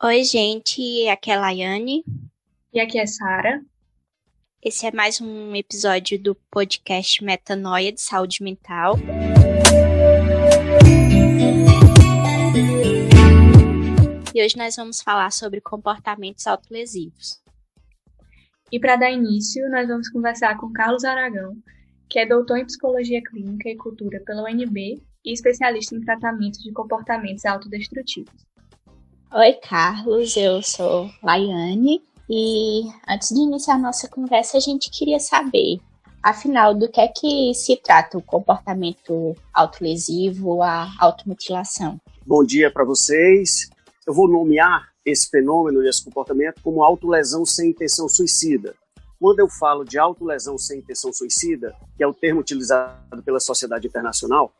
Oi, gente, aqui é a Laiane. E aqui é Sara. Esse é mais um episódio do podcast Metanoia de Saúde Mental. E hoje nós vamos falar sobre comportamentos autolesivos. E para dar início, nós vamos conversar com Carlos Aragão, que é doutor em Psicologia Clínica e Cultura pela UNB e especialista em tratamento de comportamentos autodestrutivos. Oi, Carlos, eu sou Laiane. E antes de iniciar a nossa conversa, a gente queria saber, afinal, do que é que se trata o comportamento autolesivo, a automutilação? Bom dia para vocês. Eu vou nomear esse fenômeno e esse comportamento como autolesão sem intenção suicida. Quando eu falo de autolesão sem intenção suicida, que é o termo utilizado pela Sociedade Internacional,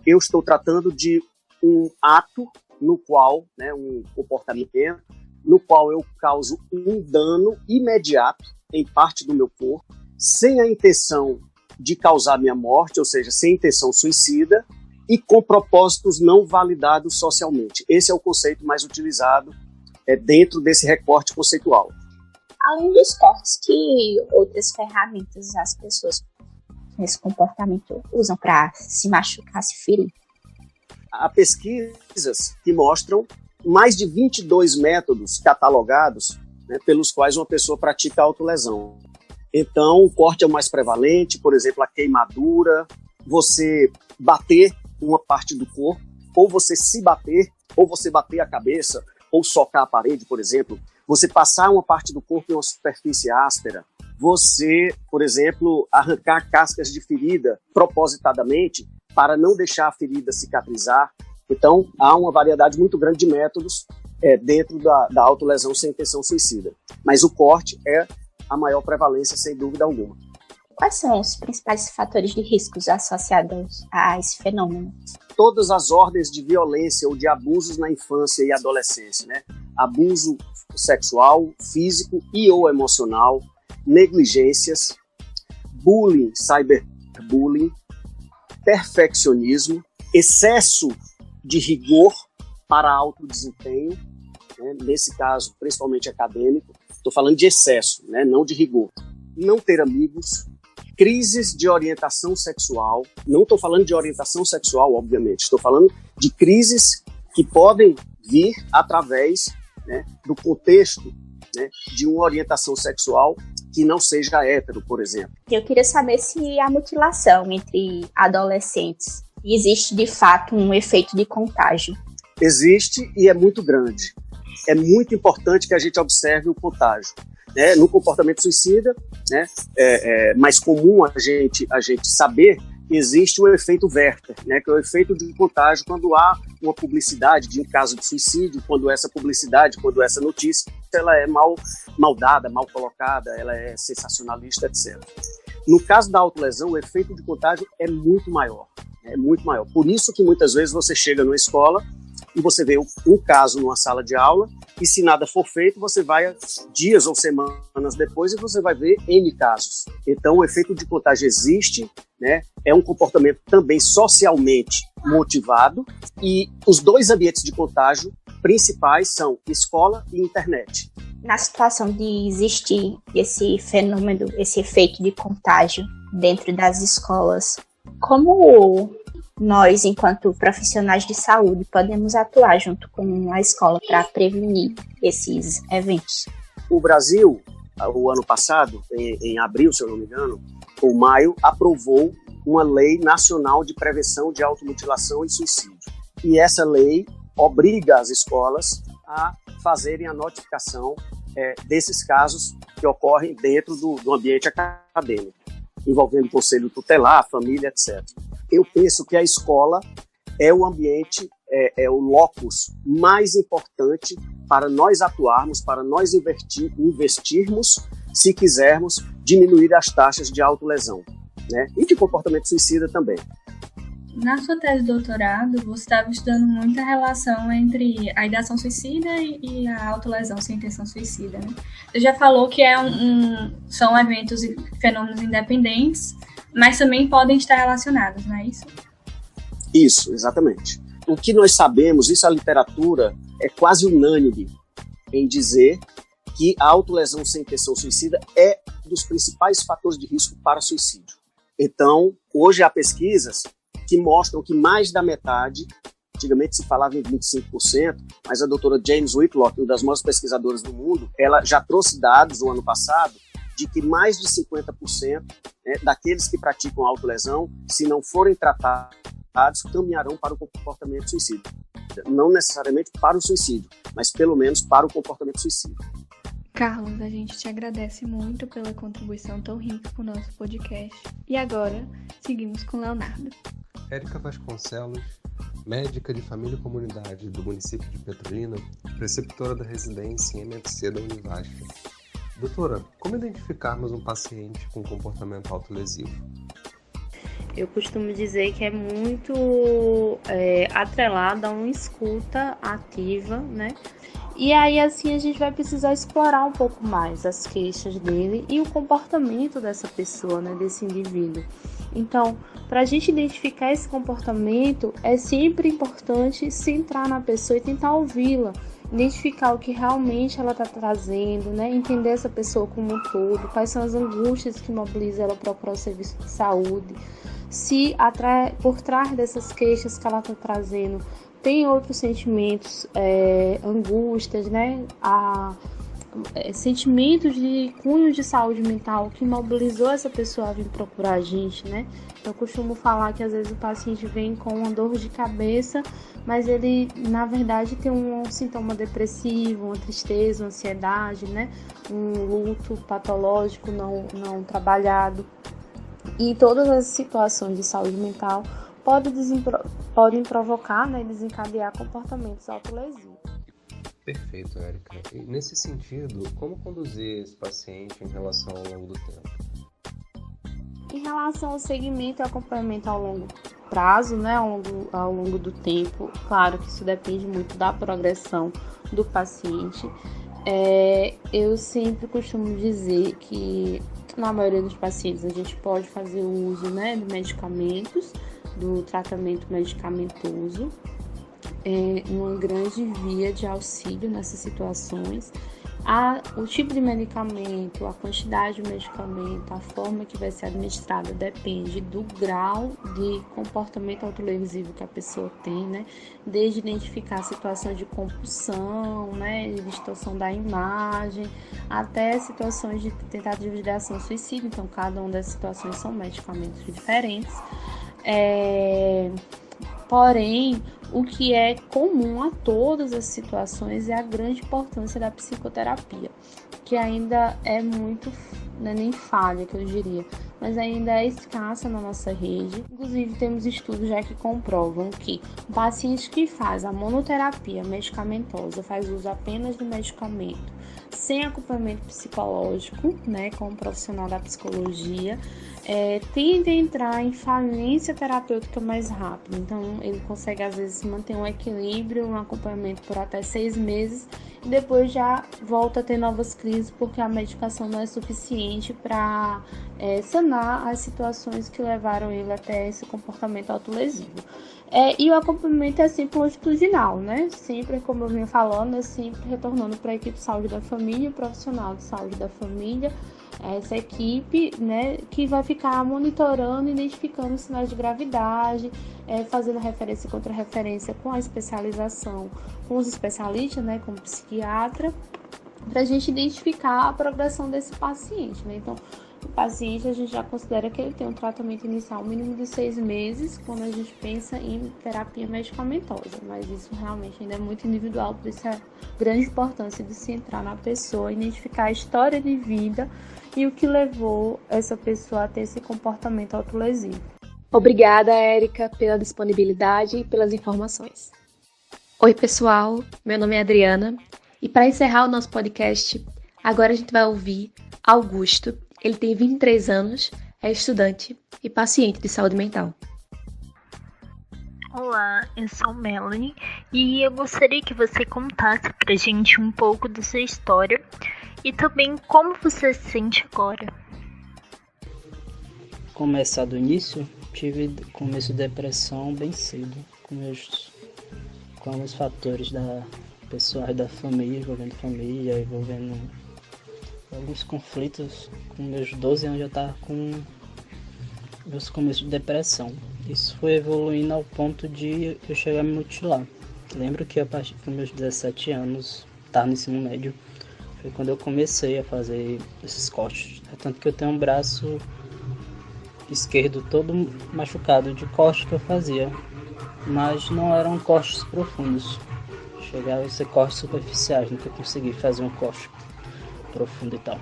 eu estou tratando de um ato no qual, um comportamento no qual eu causo um dano imediato em parte do meu corpo, sem a intenção de causar minha morte, ou seja, sem intenção suicida, e com propósitos não validados socialmente. Esse é o conceito mais utilizado dentro desse recorte conceitual. Além dos cortes, que outras ferramentas as pessoas nesse comportamento usam para se machucar, se ferir? Há pesquisas que mostram mais de 22 métodos catalogados, pelos quais uma pessoa pratica autolesão. Então, o corte é o mais prevalente, por exemplo, a queimadura, você bater uma parte do corpo, ou você se bater, ou você bater a cabeça, ou socar a parede, por exemplo. Você passar uma parte do corpo em uma superfície áspera. Você, por exemplo, arrancar cascas de ferida propositadamente para não deixar a ferida cicatrizar. Então, há uma variedade muito grande de métodos dentro da autolesão sem intenção suicida. Mas o corte é a maior prevalência, sem dúvida alguma. Quais são os principais fatores de riscos associados a esse fenômeno? Todas as ordens de violência ou de abusos na infância e adolescência, Abuso sexual, físico e ou emocional, negligências, bullying, cyberbullying, perfeccionismo, excesso de rigor para alto desempenho, nesse caso, principalmente acadêmico. Estou falando de excesso, não de rigor. Não ter amigos, crises de orientação sexual. Não estou falando de orientação sexual, obviamente. Estou falando de crises que podem vir através do contexto de uma orientação sexual que não seja hétero, por exemplo. Eu queria saber se a mutilação entre adolescentes existe de fato um efeito de contágio. Existe e é muito grande. É muito importante que a gente observe o contágio. No comportamento suicida, é mais comum a gente saber que existe o efeito Werther, que é o efeito de contágio quando há uma publicidade em caso de suicídio, quando essa publicidade, quando essa notícia, ela é mal dada, mal colocada, ela é sensacionalista, etc. No caso da autolesão, o efeito de contágio é muito maior. Por isso que muitas vezes você chega numa escola e você vê um caso numa sala de aula e se nada for feito, você vai dias ou semanas depois e você vai ver N casos. Então, o efeito de contágio existe, é um comportamento também socialmente motivado e os dois ambientes de contágio principais são escola e internet. Na situação de existir esse fenômeno, esse efeito de contágio dentro das escolas, como nós, enquanto profissionais de saúde, podemos atuar junto com a escola para prevenir esses eventos? O Brasil, o ano passado, em abril, se eu não me engano, ou maio, aprovou uma lei nacional de prevenção de automutilação e suicídio. E essa lei obriga as escolas a fazerem a notificação desses casos que ocorrem dentro do ambiente acadêmico, envolvendo o conselho tutelar, a família, etc. Eu penso que a escola é o ambiente, é o locus mais importante para nós atuarmos, para nós investirmos, se quisermos, diminuir as taxas de autolesão, e de comportamento suicida também. Na sua tese de doutorado, você estava estudando muito a relação entre a ideação suicida e a autolesão sem intenção suicida, Você já falou que são eventos e fenômenos independentes, mas também podem estar relacionados, não é isso? Isso, exatamente. O que nós sabemos, isso a literatura é quase unânime, em dizer que a autolesão sem intenção suicida é um dos principais fatores de risco para suicídio. Então, hoje há pesquisas que mostram que mais da metade, antigamente se falava em 25%, mas a doutora James Whitlock, uma das maiores pesquisadoras do mundo, ela já trouxe dados no ano passado de que mais de 50% daqueles que praticam autolesão, se não forem tratados, caminharão para o comportamento suicida. Não necessariamente para o suicídio, mas pelo menos para o comportamento suicida. Carlos, a gente te agradece muito pela contribuição tão rica com o nosso podcast. E agora, seguimos com Leonardo. Érica Vasconcelos, médica de família e comunidade do município de Petrolina, preceptora da residência em MFC da Univasf. Doutora, como identificarmos um paciente com comportamento autolesivo? Eu costumo dizer que é muito atrelado a uma escuta ativa, né? E aí, assim, a gente vai precisar explorar um pouco mais as queixas dele e o comportamento dessa pessoa, né, desse indivíduo. Então, para a gente identificar esse comportamento, é sempre importante centrar na pessoa e tentar ouvi-la, identificar o que realmente ela está trazendo, né, entender essa pessoa como um todo, quais são as angústias que mobilizam ela a procurar o serviço de saúde, se por trás dessas queixas que ela está trazendo tem outros sentimentos, angústias, né? Sentimentos de cunho de saúde mental que mobilizou essa pessoa a vir procurar a gente, né? Eu costumo falar que às vezes o paciente vem com uma dor de cabeça, mas ele, na verdade, tem um sintoma depressivo, uma tristeza, uma ansiedade, né? Um luto patológico não trabalhado. E todas as situações de saúde mental podem provocar, né, e desencadear comportamentos autolesivos. Perfeito, Érica. E nesse sentido, como conduzir esse paciente em relação ao longo do tempo? Em relação ao segmento e acompanhamento ao longo prazo, né, ao longo do tempo, claro que isso depende muito da progressão do paciente. Eu sempre costumo dizer que na maioria dos pacientes a gente pode fazer o uso, né, de medicamentos, do tratamento medicamentoso, uma grande via de auxílio nessas situações. O tipo de medicamento, a quantidade de medicamento, a forma que vai ser administrada depende do grau de comportamento autolesivo que a pessoa tem, né? Desde identificar situações de compulsão, né, de distorção da imagem, até situações de tentativa de ação suicida. Então, cada uma das situações são medicamentos diferentes. Porém, o que é comum a todas as situações é a grande importância da psicoterapia, que ainda é muito, não é nem falha, que eu diria, mas ainda é escassa na nossa rede. Inclusive, temos estudos já que comprovam que o paciente que faz a monoterapia medicamentosa, faz uso apenas do medicamento, sem acompanhamento psicológico, né, com um profissional da psicologia, tende a entrar em falência terapêutica mais rápido. Então, ele consegue, às vezes, manter um equilíbrio, um acompanhamento por até 6 meses e depois já volta a ter novas crises porque a medicação não é suficiente para sanar as situações que levaram ele até esse comportamento autolesivo. E o acompanhamento é sempre longitudinal, né? Sempre, como eu vinha falando, é sempre retornando para a equipe de saúde da família, o profissional de saúde da família, essa equipe, né, que vai ficar monitorando, identificando sinais de gravidade, fazendo referência e contra-referência com a especialização, com os especialistas, né, como psiquiatra, para a gente identificar a progressão desse paciente, né? Então, o paciente, a gente já considera que ele tem um tratamento inicial mínimo de 6 meses quando a gente pensa em terapia medicamentosa, mas isso realmente ainda é muito individual, por isso a grande importância de se entrar na pessoa, identificar a história de vida e o que levou essa pessoa a ter esse comportamento autolesivo. Obrigada, Érica, pela disponibilidade e pelas informações. Oi, pessoal, meu nome é Adriana e para encerrar o nosso podcast, agora a gente vai ouvir Augusto. Ele tem 23 anos, é estudante e paciente de saúde mental. Olá, eu sou Melanie e eu gostaria que você contasse pra gente um pouco da sua história e também como você se sente agora. Começar do início, tive começo de depressão bem cedo, com os fatores pessoais da família, envolvendo alguns conflitos. Com meus 12 anos já estava com meus começos de depressão. Isso foi evoluindo ao ponto de eu chegar a me mutilar. Lembro que a partir dos meus 17 anos, no ensino médio, foi quando eu comecei a fazer esses cortes. Tanto que eu tenho um braço esquerdo todo machucado de corte que eu fazia, mas não eram cortes profundos. Chegava a ser cortes superficiais, nunca consegui fazer um corte profundo e tal.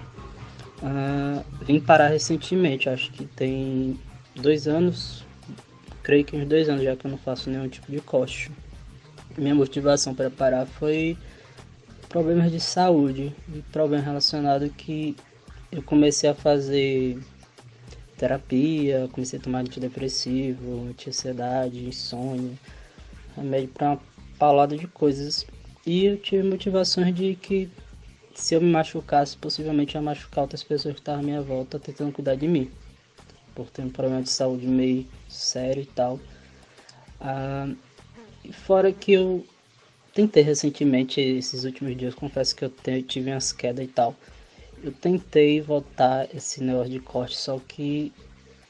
Vim parar recentemente, acho que tem 2 anos, creio que uns 2 anos já que eu não faço nenhum tipo de corte. Minha motivação para parar foi problemas de saúde, um problema relacionado que eu comecei a fazer terapia, comecei a tomar antidepressivo, anti-ansiedade, insônia, remédio para uma paulada de coisas. E eu tive motivações de que se eu me machucasse, possivelmente eu ia machucar outras pessoas que estavam à minha volta tentando cuidar de mim, por ter um problema de saúde meio sério e tal. E fora que eu tentei recentemente, esses últimos dias, confesso que eu tive umas quedas e tal. Eu tentei voltar esse negócio de corte, só que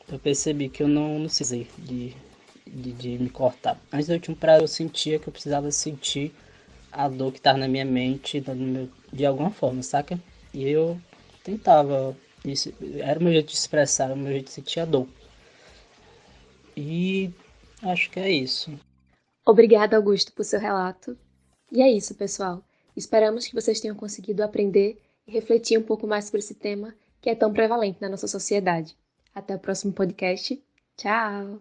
eu percebi que eu não precisei de me cortar. Antes eu tinha um prazo, eu sentia que eu precisava sentir a dor que estava na minha mente de alguma forma, saca? E eu tentava, isso era o meu jeito de expressar, era o meu jeito de sentir a dor. E acho que é isso. Obrigada, Augusto, por seu relato. E é isso, pessoal. Esperamos que vocês tenham conseguido aprender e refletir um pouco mais sobre esse tema que é tão prevalente na nossa sociedade. Até o próximo podcast. Tchau!